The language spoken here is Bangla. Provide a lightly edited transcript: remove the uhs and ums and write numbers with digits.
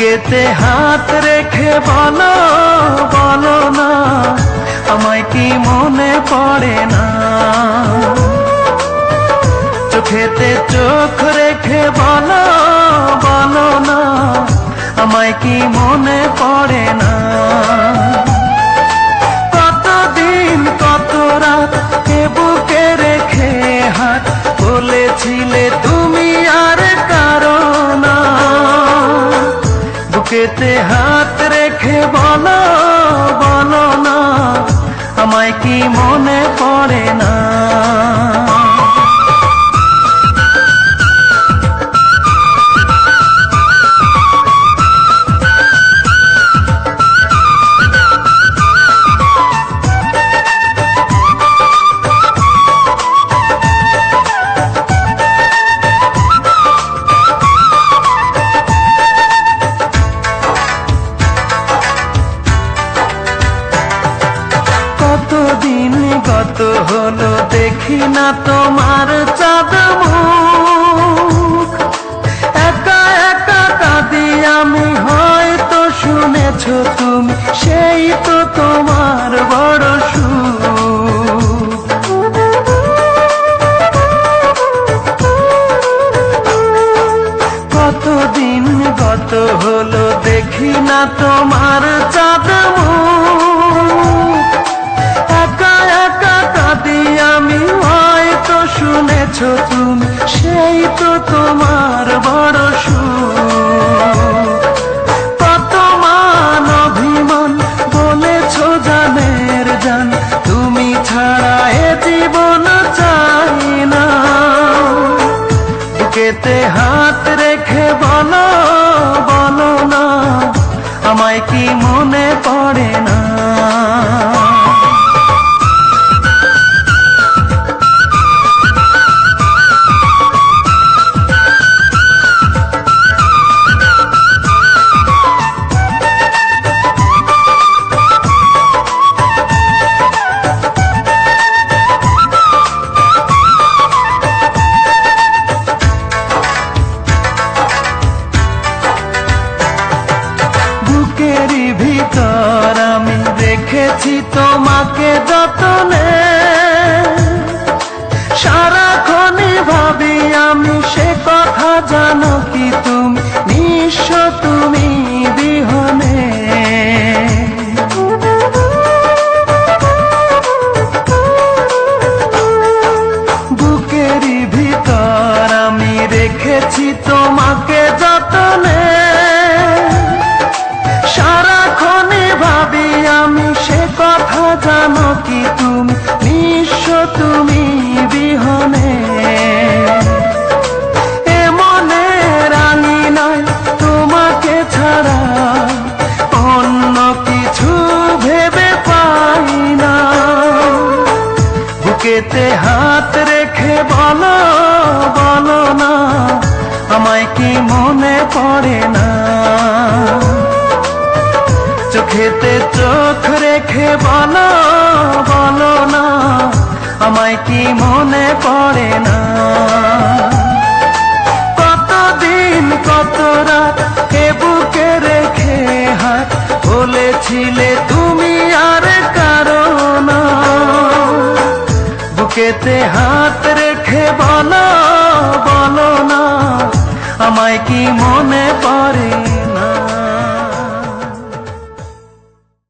বুকেতে হাত রেখে বলো বলো না, আমায় কি মনে পড়ে না? চোখেতে চোখ রেখে বলো বলো না, আমায় কি মনে পড়ে না? কতদিন কত রাত এ বুকে রেখে হাত বলেছিলে তুমি আর কারো না। বুকেতে হাত রেখে বলো বলো না, আমায় কি মনে পড়ে না? কতদিন গত হলো দেখি না তোমার চাঁদ মুখ, একা একা কাঁদি আমি, হয়তো শুনেছো তুমি, সেই তো তোমার বড় সুখ। কতদিন গত হলো দেখি না তোমার চাঁদ মুখ, একা একা কাঁদি আমি, হয়তো শুনেছো তুমি, সেই তো তোমার বড় সুখ। কত মান অভিমান বলেছো জানের জান, তুমি ছাড়া এ জীবন চাই না। বুকেতে হাত রেখে বলো বলো না, আমায় কি মনে পড়ে না? বুকেরই ভিতর আমি রেখেছি তোমাকে যতনে, সারাক্ষণই ভাবি আমি সে কথা, জানো কি তুমি নিঃস্ব তুমি বিহনে। বুকেরই ভিতর আমি রেখেছি তোমাকে যতনে, সারাক্ষণই ভাবি আমি সে কথা, জানো কি তুমি নিঃস্ব তুমি বিহনে। এ মনে রাঙি নাই তোমাকে ছাড়া, অন্য কিছু ভেবে পাই না। বুকেতে হাত রেখে বলো বলো না, আমায় কি মনে পড়ে না? চোখেতে চোখ রেখে বলো বলো না, আমায় কি মনে পড়ে না? কতদিন কত রাত এ বুকে রেখে হাত বলেছিলে তুমি আর কারো না। বুকেতে হাত রেখে বলো বলো না, আমায় কি